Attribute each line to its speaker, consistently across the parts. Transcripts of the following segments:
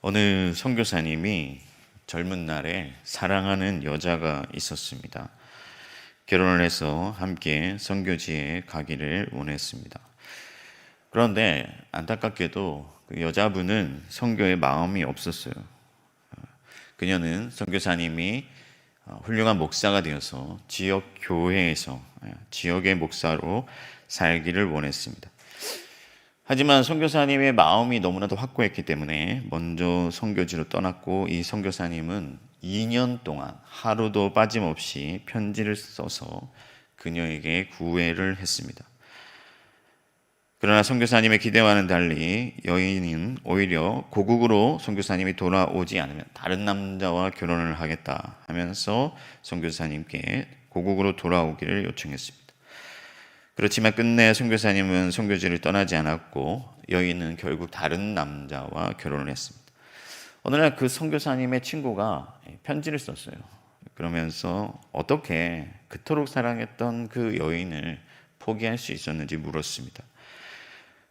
Speaker 1: 어느 선교사님이 젊은 날에 사랑하는 여자가 있었습니다. 결혼을 해서 함께 선교지에 가기를 원했습니다. 그런데 안타깝게도 그 여자분은 선교에 마음이 없었어요. 그녀는 선교사님이 훌륭한 목사가 되어서 지역 교회에서 지역의 목사로 살기를 원했습니다. 하지만 선교사님의 마음이 너무나도 확고했기 때문에 먼저 선교지로 떠났고, 이 선교사님은 2년 동안 하루도 빠짐없이 편지를 써서 그녀에게 구애를 했습니다. 그러나 선교사님의 기대와는 달리 여인은 오히려 고국으로 선교사님이 돌아오지 않으면 다른 남자와 결혼을 하겠다 하면서 선교사님께 고국으로 돌아오기를 요청했습니다. 그렇지만 끝내 선교사님은 선교지를 떠나지 않았고, 여인은 결국 다른 남자와 결혼을 했습니다. 어느 날 그 선교사님의 친구가 편지를 썼어요. 그러면서 어떻게 그토록 사랑했던 그 여인을 포기할 수 있었는지 물었습니다.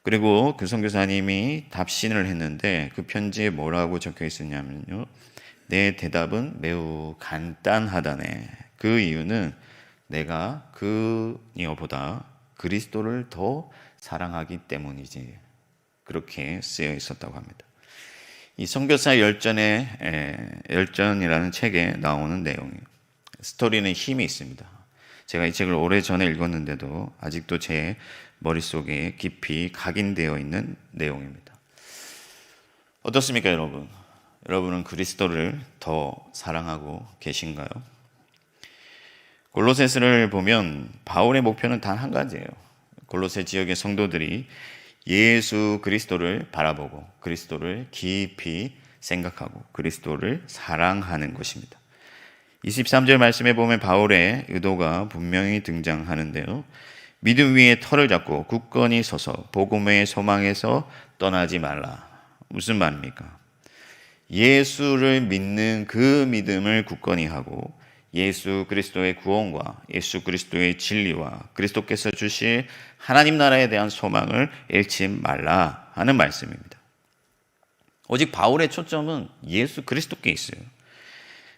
Speaker 1: 그리고 그 선교사님이 답신을 했는데, 그 편지에 뭐라고 적혀 있었냐면요, 내 대답은 매우 간단하다네. 그 이유는 내가 그녀보다 그리스도를 더 사랑하기 때문이지. 그렇게 쓰여 있었다고 합니다. 이 선교사 열전이라는 책에 나오는 내용이에요. 스토리는 힘이 있습니다. 제가 이 책을 오래전에 읽었는데도 아직도 제 머릿속에 깊이 각인되어 있는 내용입니다. 어떻습니까, 여러분? 여러분은 그리스도를 더 사랑하고 계신가요? 골로새서를 보면 바울의 목표는 단 한 가지예요. 골로새 지역의 성도들이 예수 그리스도를 바라보고 그리스도를 깊이 생각하고 그리스도를 사랑하는 것입니다. 23절 말씀에 보면 바울의 의도가 분명히 등장하는데요. 믿음 위에 터를 잡고 굳건히 서서 복음의 소망에서 떠나지 말라. 무슨 말입니까? 예수를 믿는 그 믿음을 굳건히 하고 예수 그리스도의 구원과 예수 그리스도의 진리와 그리스도께서 주실 하나님 나라에 대한 소망을 잃지 말라 하는 말씀입니다. 오직 바울의 초점은 예수 그리스도께 있어요.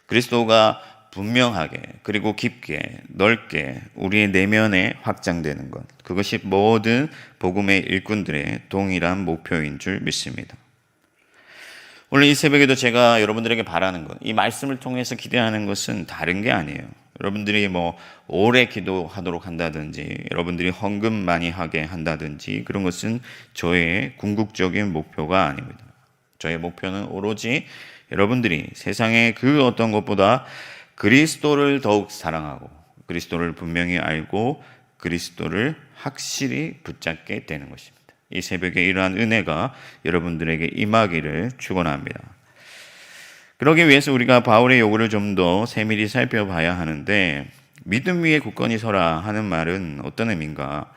Speaker 1: 그리스도가 분명하게 그리고 깊게 넓게 우리의 내면에 확장되는 것, 그것이 모든 복음의 일꾼들의 동일한 목표인 줄 믿습니다. 오늘 이 새벽에도 제가 여러분들에게 바라는 것, 이 말씀을 통해서 기대하는 것은 다른 게 아니에요. 여러분들이 오래 기도하도록 한다든지 여러분들이 헌금 많이 하게 한다든지 그런 것은 저의 궁극적인 목표가 아닙니다. 저의 목표는 오로지 여러분들이 세상의 그 어떤 것보다 그리스도를 더욱 사랑하고 그리스도를 분명히 알고 그리스도를 확실히 붙잡게 되는 것입니다. 이 새벽에 이러한 은혜가 여러분들에게 임하기를 축원합니다. 그러기 위해서 우리가 바울의 요구를 좀 더 세밀히 살펴봐야 하는데, 믿음 위에 굳건히 서라 하는 말은 어떤 의미인가?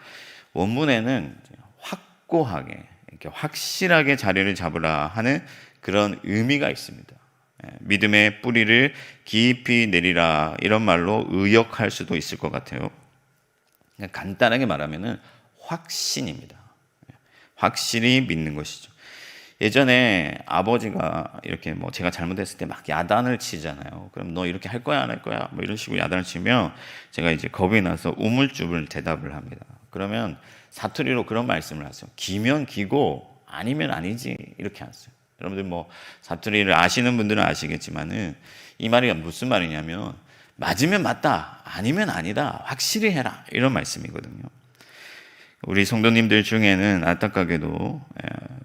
Speaker 1: 원문에는 확고하게, 이렇게 확실하게 자리를 잡으라 하는 그런 의미가 있습니다. 믿음의 뿌리를 깊이 내리라, 이런 말로 의역할 수도 있을 것 같아요. 간단하게 말하면은 확신입니다. 확실히 믿는 것이죠. 예전에 아버지가 이렇게 제가 잘못했을 때 막 야단을 치잖아요. 그럼 너 이렇게 할 거야, 안 할 거야? 이런 식으로 야단을 치면 제가 이제 겁이 나서 우물쭈물 대답을 합니다. 그러면 사투리로 그런 말씀을 하세요. 기면 기고 아니면 아니지, 이렇게 하세요. 여러분들 사투리를 아시는 분들은 아시겠지만은 이 말이 무슨 말이냐면 맞으면 맞다, 아니면 아니다, 확실히 해라, 이런 말씀이거든요. 우리 성도님들 중에는 안타깝게도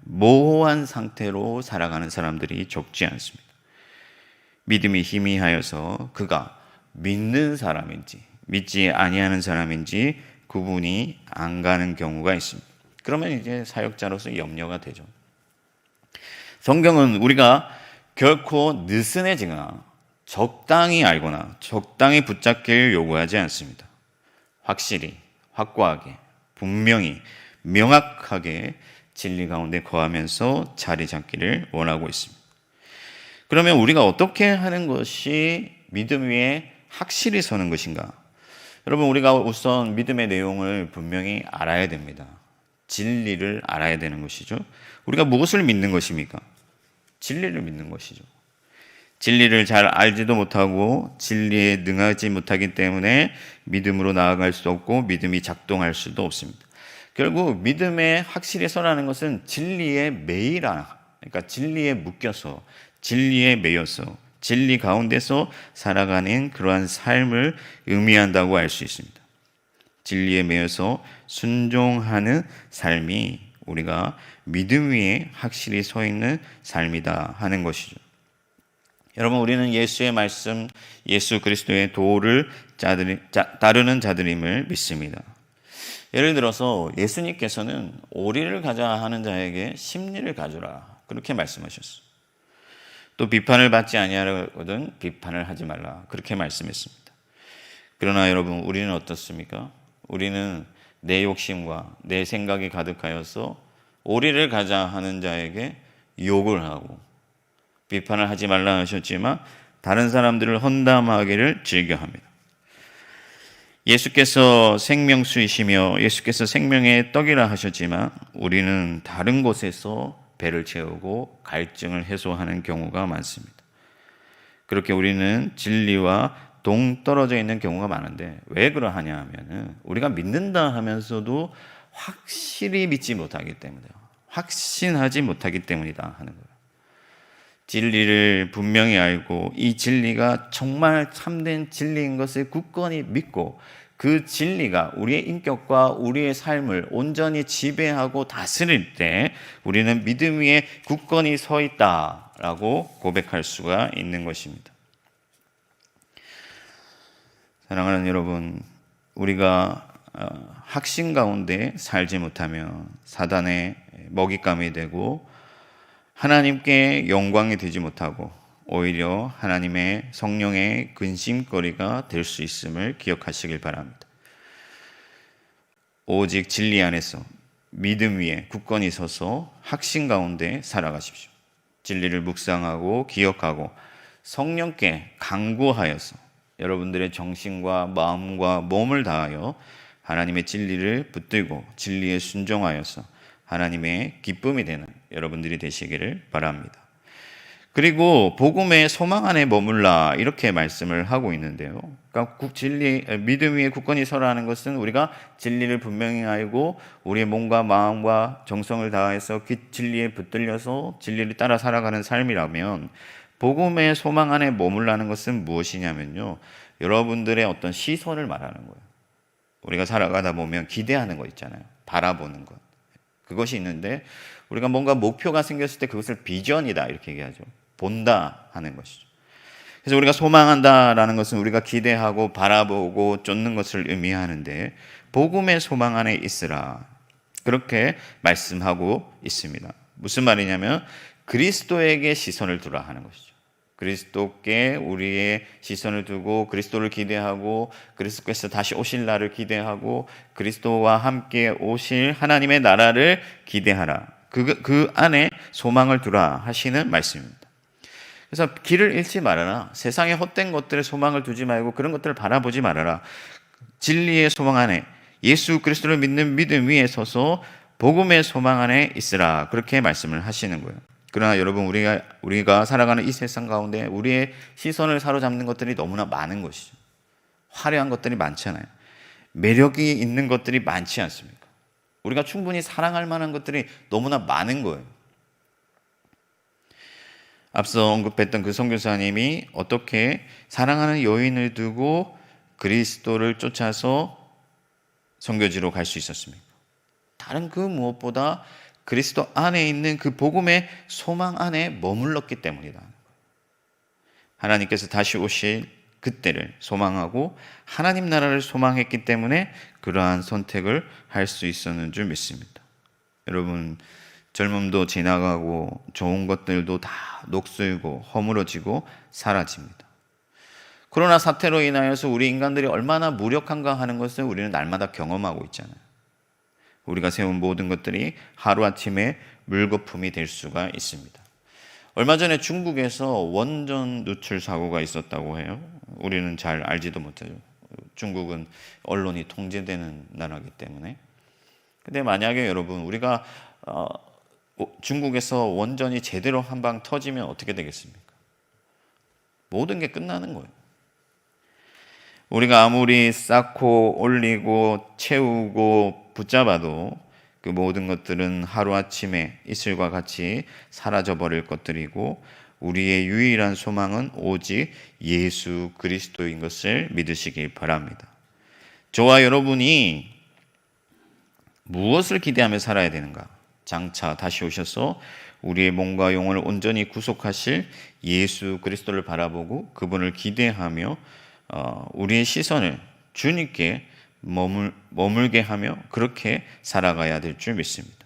Speaker 1: 모호한 상태로 살아가는 사람들이 적지 않습니다. 믿음이 희미하여서 그가 믿는 사람인지 믿지 아니하는 사람인지 구분이 안 가는 경우가 있습니다. 그러면 이제 사역자로서 염려가 되죠. 성경은 우리가 결코 느슨해지거나 적당히 알거나 적당히 붙잡기를 요구하지 않습니다. 확실히, 확고하게, 분명히, 명확하게 진리 가운데 거하면서 자리 잡기를 원하고 있습니다. 그러면 우리가 어떻게 하는 것이 믿음 위에 확실히 서는 것인가? 여러분, 우리가 우선 믿음의 내용을 분명히 알아야 됩니다. 진리를 알아야 되는 것이죠. 우리가 무엇을 믿는 것입니까? 진리를 믿는 것이죠. 진리를 잘 알지도 못하고 진리에 능하지 못하기 때문에 믿음으로 나아갈 수 없고 믿음이 작동할 수도 없습니다. 결국 믿음에 확실히 서라는 것은 진리에 매이라, 그러니까 진리에 묶여서, 진리에 매여서, 진리 가운데서 살아가는 그러한 삶을 의미한다고 알 수 있습니다. 진리에 매여서 순종하는 삶이 우리가 믿음 위에 확실히 서 있는 삶이다 하는 것이죠. 여러분, 우리는 예수의 말씀, 예수 그리스도의 도를 따르는 자들임을 믿습니다. 예를 들어서 예수님께서는 오리를 가자 하는 자에게 심리를 가져라, 그렇게 말씀하셨어요. 또 비판을 받지 아니하거든 비판을 하지 말라, 그렇게 말씀했습니다. 그러나 여러분, 우리는 어떻습니까? 우리는 내 욕심과 내 생각이 가득하여서 오리를 가자 하는 자에게 욕을 하고, 비판을 하지 말라 하셨지만 다른 사람들을 험담하기를 즐겨합니다. 예수께서 생명수이시며 예수께서 생명의 떡이라 하셨지만 우리는 다른 곳에서 배를 채우고 갈증을 해소하는 경우가 많습니다. 그렇게 우리는 진리와 동떨어져 있는 경우가 많은데, 왜 그러하냐 하면은 우리가 믿는다 하면서도 확실히 믿지 못하기 때문에, 확신하지 못하기 때문이다 하는 거예요. 진리를 분명히 알고 이 진리가 정말 참된 진리인 것을 굳건히 믿고 그 진리가 우리의 인격과 우리의 삶을 온전히 지배하고 다스릴 때 우리는 믿음 위에 굳건히 서 있다라고 고백할 수가 있는 것입니다. 사랑하는 여러분, 우리가 확신 가운데 살지 못하면 사단의 먹잇감이 되고 하나님께 영광이 되지 못하고 오히려 하나님의 성령의 근심거리가 될 수 있음을 기억하시길 바랍니다. 오직 진리 안에서 믿음 위에 굳건히 서서 확신 가운데 살아가십시오. 진리를 묵상하고 기억하고 성령께 간구하여서 여러분들의 정신과 마음과 몸을 다하여 하나님의 진리를 붙들고 진리에 순종하여서 하나님의 기쁨이 되는 여러분들이 되시기를 바랍니다. 그리고 복음의 소망 안에 머물라, 이렇게 말씀을 하고 있는데요. 그러니까 믿음 위에 굳건히 서라는 것은 우리가 진리를 분명히 알고 우리의 몸과 마음과 정성을 다해서 그 진리에 붙들려서 진리를 따라 살아가는 삶이라면, 복음의 소망 안에 머물라는 것은 무엇이냐면요, 여러분들의 어떤 시선을 말하는 거예요. 우리가 살아가다 보면 기대하는 거 있잖아요. 바라보는 것. 그것이 있는데 우리가 뭔가 목표가 생겼을 때 그것을 비전이다, 이렇게 얘기하죠. 본다 하는 것이죠. 그래서 우리가 소망한다라는 것은 우리가 기대하고 바라보고 쫓는 것을 의미하는데, 복음의 소망 안에 있으라, 그렇게 말씀하고 있습니다. 무슨 말이냐면 그리스도에게 시선을 두라 하는 것이죠. 그리스도께 우리의 시선을 두고 그리스도를 기대하고 그리스도께서 다시 오실 날을 기대하고 그리스도와 함께 오실 하나님의 나라를 기대하라. 그 안에 소망을 두라 하시는 말씀입니다. 그래서 길을 잃지 말아라. 세상의 헛된 것들에 소망을 두지 말고 그런 것들을 바라보지 말아라. 진리의 소망 안에, 예수 그리스도를 믿는 믿음 위에 서서 복음의 소망 안에 있으라, 그렇게 말씀을 하시는 거예요. 그러나 여러분, 우리가 살아가는 이 세상 가운데 우리의 시선을 사로잡는 것들이 너무나 많은 것이죠. 화려한 것들이 많잖아요. 매력이 있는 것들이 많지 않습니까? 우리가 충분히 사랑할 만한 것들이 너무나 많은 거예요. 앞서 언급했던 그 선교사님이 어떻게 사랑하는 여인을 두고 그리스도를 쫓아서 선교지로 갈 수 있었습니까? 다른 그 무엇보다 그리스도 안에 있는 그 복음의 소망 안에 머물렀기 때문이다. 하나님께서 다시 오실 그때를 소망하고 하나님 나라를 소망했기 때문에 그러한 선택을 할 수 있었는 줄 믿습니다. 여러분, 젊음도 지나가고 좋은 것들도 다 녹슬고 허물어지고 사라집니다. 코로나 사태로 인하여서 우리 인간들이 얼마나 무력한가 하는 것을 우리는 날마다 경험하고 있잖아요. 우리가 세운 모든 것들이 하루아침에 물거품이 될 수가 있습니다. 얼마 전에 중국에서 원전 누출 사고가 있었다고 해요. 우리는 잘 알지도 못해요. 중국은 언론이 통제되는 나라이기 때문에. 근데 만약에 여러분, 우리가 중국에서 원전이 제대로 한 방 터지면 어떻게 되겠습니까? 모든 게 끝나는 거예요. 우리가 아무리 쌓고 올리고 채우고 붙잡아도 그 모든 것들은 하루아침에 이슬과 같이 사라져버릴 것들이고, 우리의 유일한 소망은 오직 예수 그리스도인 것을 믿으시길 바랍니다. 저와 여러분이 무엇을 기대하며 살아야 되는가? 장차 다시 오셔서 우리의 몸과 영혼을 온전히 구속하실 예수 그리스도를 바라보고 그분을 기대하며 우리의 시선을 주님께 머물게 하며 그렇게 살아가야 될 줄 믿습니다.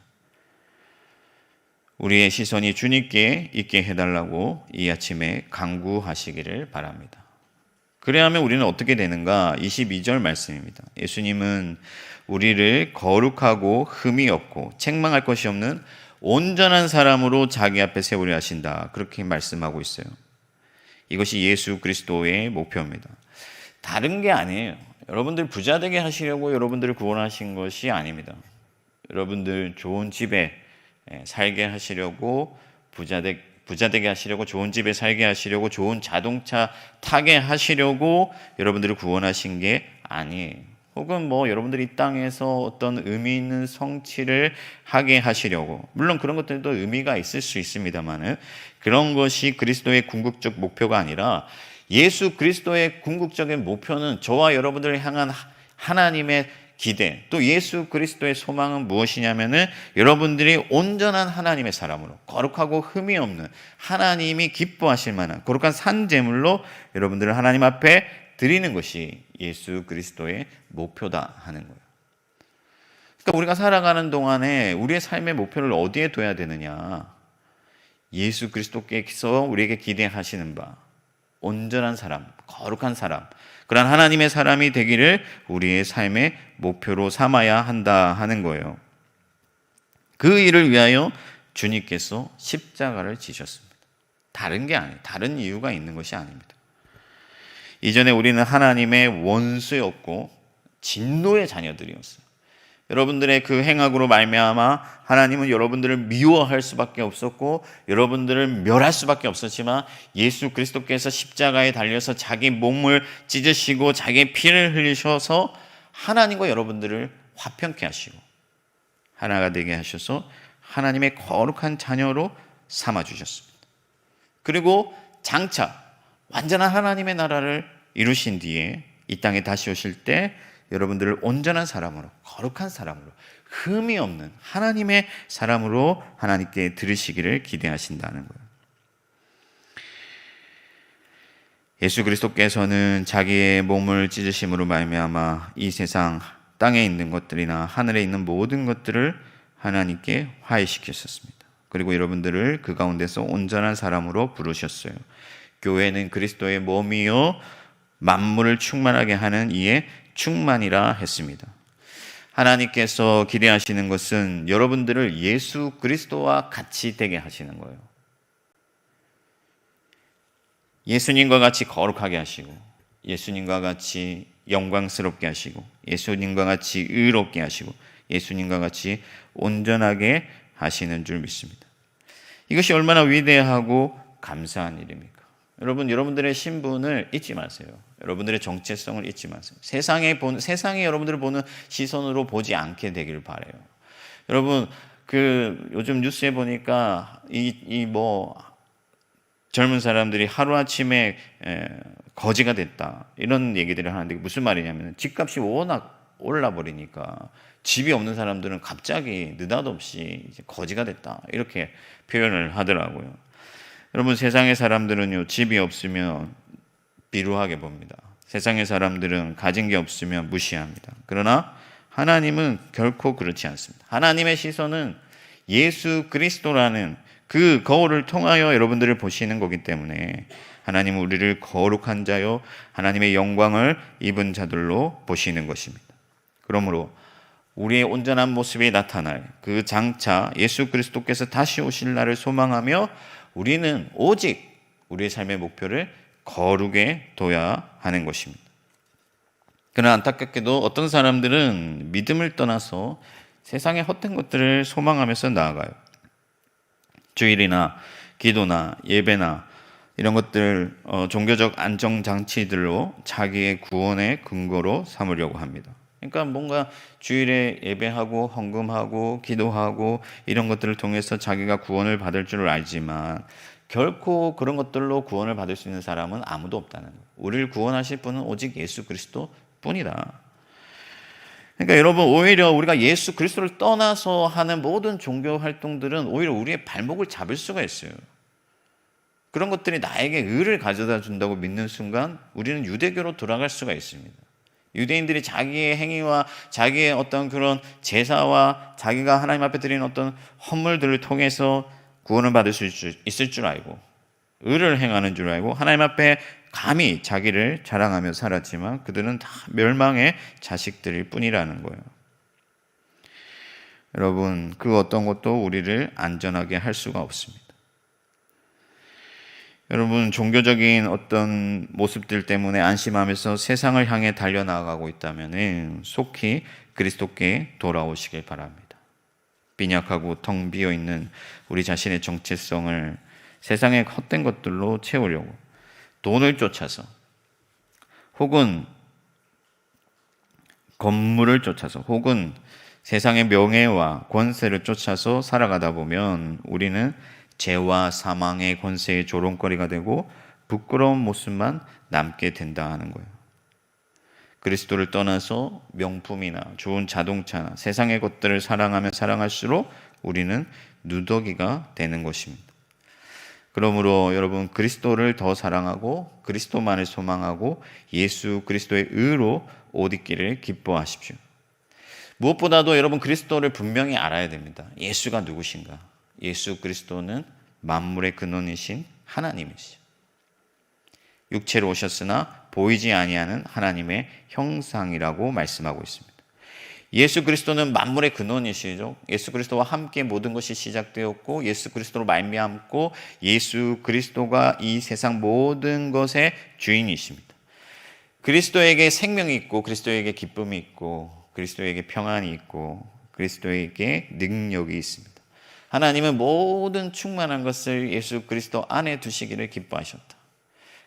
Speaker 1: 우리의 시선이 주님께 있게 해달라고 이 아침에 간구하시기를 바랍니다. 그래야 하면 우리는 어떻게 되는가? 22절 말씀입니다. 예수님은 우리를 거룩하고 흠이 없고 책망할 것이 없는 온전한 사람으로 자기 앞에 세우려 하신다. 그렇게 말씀하고 있어요. 이것이 예수 그리스도의 목표입니다. 다른 게 아니에요. 여러분들 부자 되게 하시려고 여러분들을 구원하신 것이 아닙니다. 여러분들 좋은 집에 살게 하시려고, 부자 되게 하시려고, 좋은 집에 살게 하시려고, 좋은 자동차 타게 하시려고 여러분들을 구원하신 게 아니에요. 혹은 여러분들이 이 땅에서 어떤 의미 있는 성취를 하게 하시려고, 물론 그런 것들도 의미가 있을 수 있습니다만 그런 것이 그리스도의 궁극적 목표가 아니라, 예수 그리스도의 궁극적인 목표는 저와 여러분들을 향한 하나님의 기대, 또 예수 그리스도의 소망은 무엇이냐면은 여러분들이 온전한 하나님의 사람으로, 거룩하고 흠이 없는 하나님이 기뻐하실 만한 거룩한 산제물로 여러분들을 하나님 앞에 드리는 것이 예수 그리스도의 목표다 하는 거예요. 그러니까 우리가 살아가는 동안에 우리의 삶의 목표를 어디에 둬야 되느냐? 예수 그리스도께서 우리에게 기대하시는 바, 온전한 사람, 거룩한 사람, 그런 하나님의 사람이 되기를 우리의 삶의 목표로 삼아야 한다 하는 거예요. 그 일을 위하여 주님께서 십자가를 지셨습니다. 다른 게 아니에요. 다른 이유가 있는 것이 아닙니다. 이전에 우리는 하나님의 원수였고 진노의 자녀들이었어요. 여러분들의 그 행악으로 말미암아 하나님은 여러분들을 미워할 수밖에 없었고 여러분들을 멸할 수밖에 없었지만, 예수 그리스도께서 십자가에 달려서 자기 몸을 찢으시고 자기의 피를 흘리셔서 하나님과 여러분들을 화평케 하시고 하나가 되게 하셔서 하나님의 거룩한 자녀로 삼아주셨습니다. 그리고 장차 완전한 하나님의 나라를 이루신 뒤에 이 땅에 다시 오실 때 여러분들을 온전한 사람으로, 거룩한 사람으로, 흠이 없는 하나님의 사람으로 하나님께 들으시기를 기대하신다는 거예요. 예수 그리스도께서는 자기의 몸을 찢으심으로 말미암아 이 세상 땅에 있는 것들이나 하늘에 있는 모든 것들을 하나님께 화해시켰었습니다. 그리고 여러분들을 그 가운데서 온전한 사람으로 부르셨어요. 교회는 그리스도의 몸이요 만물을 충만하게 하는 이의 충만이라 했습니다. 하나님께서 기대하시는 것은 여러분들을 예수 그리스도와 같이 되게 하시는 거예요. 예수님과 같이 거룩하게 하시고, 예수님과 같이 영광스럽게 하시고, 예수님과 같이 의롭게 하시고, 예수님과 같이 온전하게 하시는 줄 믿습니다. 이것이 얼마나 위대하고 감사한 일입니까? 여러분, 여러분들의 신분을 잊지 마세요. 여러분들의 정체성을 잊지 마세요. 세상이 여러분들을 보는 시선으로 보지 않게 되길 바라요. 여러분, 요즘 뉴스에 보니까 젊은 사람들이 하루아침에 거지가 됐다, 이런 얘기들을 하는데 무슨 말이냐면, 집값이 워낙 올라버리니까 집이 없는 사람들은 갑자기 느닷없이 이제 거지가 됐다, 이렇게 표현을 하더라고요. 여러분, 세상의 사람들은요, 집이 없으면 비루하게 봅니다. 세상의 사람들은 가진 게 없으면 무시합니다. 그러나 하나님은 결코 그렇지 않습니다. 하나님의 시선은 예수 그리스도라는 그 거울을 통하여 여러분들을 보시는 거기 때문에 하나님은 우리를 거룩한 자요 하나님의 영광을 입은 자들로 보시는 것입니다. 그러므로 우리의 온전한 모습이 나타날 그 장차 예수 그리스도께서 다시 오실 날을 소망하며 우리는 오직 우리의 삶의 목표를 거룩에 둬야 하는 것입니다. 그러나 안타깝게도 어떤 사람들은 믿음을 떠나서 세상의 헛된 것들을 소망하면서 나아가요. 주일이나 기도나 예배나 이런 것들 종교적 안정장치들로 자기의 구원의 근거로 삼으려고 합니다. 그러니까 뭔가 주일에 예배하고 헌금하고 기도하고 이런 것들을 통해서 자기가 구원을 받을 줄 알지만 결코 그런 것들로 구원을 받을 수 있는 사람은 아무도 없다는 거예요. 우리를 구원하실 분은 오직 예수 그리스도 뿐이다. 그러니까 여러분, 오히려 우리가 예수 그리스도를 떠나서 하는 모든 종교 활동들은 오히려 우리의 발목을 잡을 수가 있어요. 그런 것들이 나에게 의를 가져다 준다고 믿는 순간 우리는 유대교로 돌아갈 수가 있습니다. 유대인들이 자기의 행위와 자기의 어떤 그런 제사와 자기가 하나님 앞에 드리는 어떤 헌물들을 통해서 구원을 받을 수 있을 줄 알고 의를 행하는 줄 알고 하나님 앞에 감히 자기를 자랑하며 살았지만 그들은 다 멸망의 자식들일 뿐이라는 거예요. 여러분, 그 어떤 것도 우리를 안전하게 할 수가 없습니다. 여러분, 종교적인 어떤 모습들 때문에 안심하면서 세상을 향해 달려나가고 있다면 속히 그리스도께 돌아오시길 바랍니다. 빈약하고 텅 비어있는 우리 자신의 정체성을 세상의 헛된 것들로 채우려고 돈을 쫓아서 혹은 건물을 쫓아서 혹은 세상의 명예와 권세를 쫓아서 살아가다 보면 우리는 죄와 사망의 권세의 조롱거리가 되고 부끄러운 모습만 남게 된다 하는 거예요. 그리스도를 떠나서 명품이나 좋은 자동차나 세상의 것들을 사랑하면 사랑할수록 우리는 누더기가 되는 것입니다. 그러므로 여러분, 그리스도를 더 사랑하고 그리스도만을 소망하고 예수 그리스도의 의로 옷 입기를 기뻐하십시오. 무엇보다도 여러분, 그리스도를 분명히 알아야 됩니다. 예수가 누구신가? 예수 그리스도는 만물의 근원이신 하나님이시죠. 육체로 오셨으나 보이지 아니하는 하나님의 형상이라고 말씀하고 있습니다. 예수 그리스도는 만물의 근원이시죠. 예수 그리스도와 함께 모든 것이 시작되었고 예수 그리스도로 말미암고 예수 그리스도가 이 세상 모든 것의 주인이십니다. 그리스도에게 생명이 있고 그리스도에게 기쁨이 있고 그리스도에게 평안이 있고 그리스도에게 능력이 있습니다. 하나님은 모든 충만한 것을 예수 그리스도 안에 두시기를 기뻐하셨다.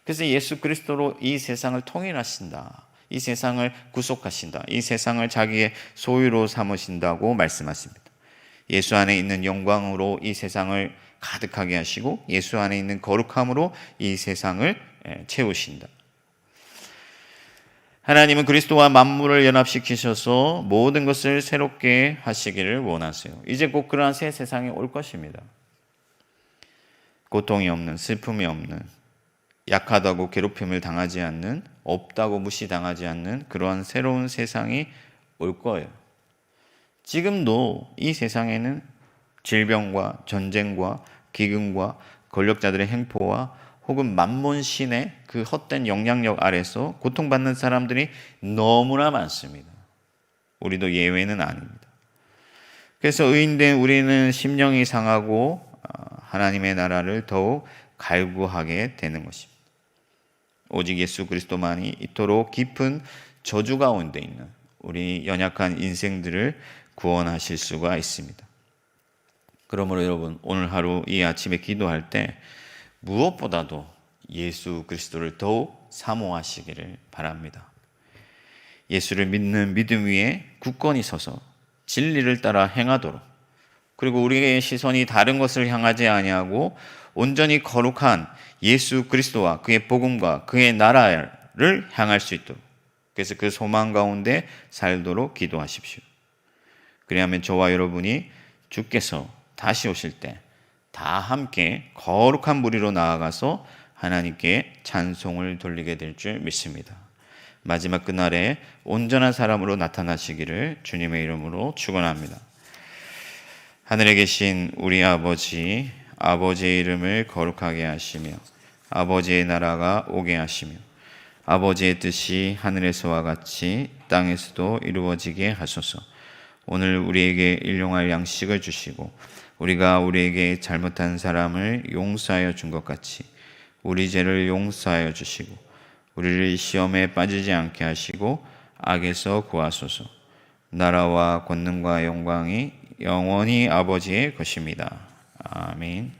Speaker 1: 그래서 예수 그리스도로 이 세상을 통일하신다. 이 세상을 구속하신다. 이 세상을 자기의 소유로 삼으신다고 말씀하십니다. 예수 안에 있는 영광으로 이 세상을 가득하게 하시고 예수 안에 있는 거룩함으로 이 세상을 채우신다. 하나님은 그리스도와 만물을 연합시키셔서 모든 것을 새롭게 하시기를 원하세요. 이제 곧 그러한 새 세상이 올 것입니다. 고통이 없는, 슬픔이 없는, 약하다고 괴롭힘을 당하지 않는, 없다고 무시당하지 않는 그러한 새로운 세상이 올 거예요. 지금도 이 세상에는 질병과 전쟁과 기근과 권력자들의 행포와 혹은 만몬신의 그 헛된 영향력 아래서 고통받는 사람들이 너무나 많습니다. 우리도 예외는 아닙니다. 그래서 의인된 우리는 심령이 상하고 하나님의 나라를 더욱 갈구하게 되는 것입니다. 오직 예수 그리스도만이 이토록 깊은 저주 가운데 있는 우리 연약한 인생들을 구원하실 수가 있습니다. 그러므로 여러분, 오늘 하루 이 아침에 기도할 때 무엇보다도 예수 그리스도를 더욱 사모하시기를 바랍니다. 예수를 믿는 믿음 위에 굳건히 서서 진리를 따라 행하도록, 그리고 우리의 시선이 다른 것을 향하지 아니하고 온전히 거룩한 예수 그리스도와 그의 복음과 그의 나라를 향할 수 있도록, 그래서 그 소망 가운데 살도록 기도하십시오. 그리하면 저와 여러분이 주께서 다시 오실 때 다 함께 거룩한 무리로 나아가서 하나님께 찬송을 돌리게 될 줄 믿습니다. 마지막 그날에 온전한 사람으로 나타나시기를 주님의 이름으로 축원합니다. 하늘에 계신 우리 아버지, 아버지의 이름을 거룩하게 하시며 아버지의 나라가 오게 하시며 아버지의 뜻이 하늘에서와 같이 땅에서도 이루어지게 하소서. 오늘 우리에게 일용할 양식을 주시고 우리가 우리에게 잘못한 사람을 용서하여 준 것 같이 우리 죄를 용서하여 주시고 우리를 시험에 빠지지 않게 하시고 악에서 구하소서. 나라와 권능과 영광이 영원히 아버지의 것입니다. 아멘.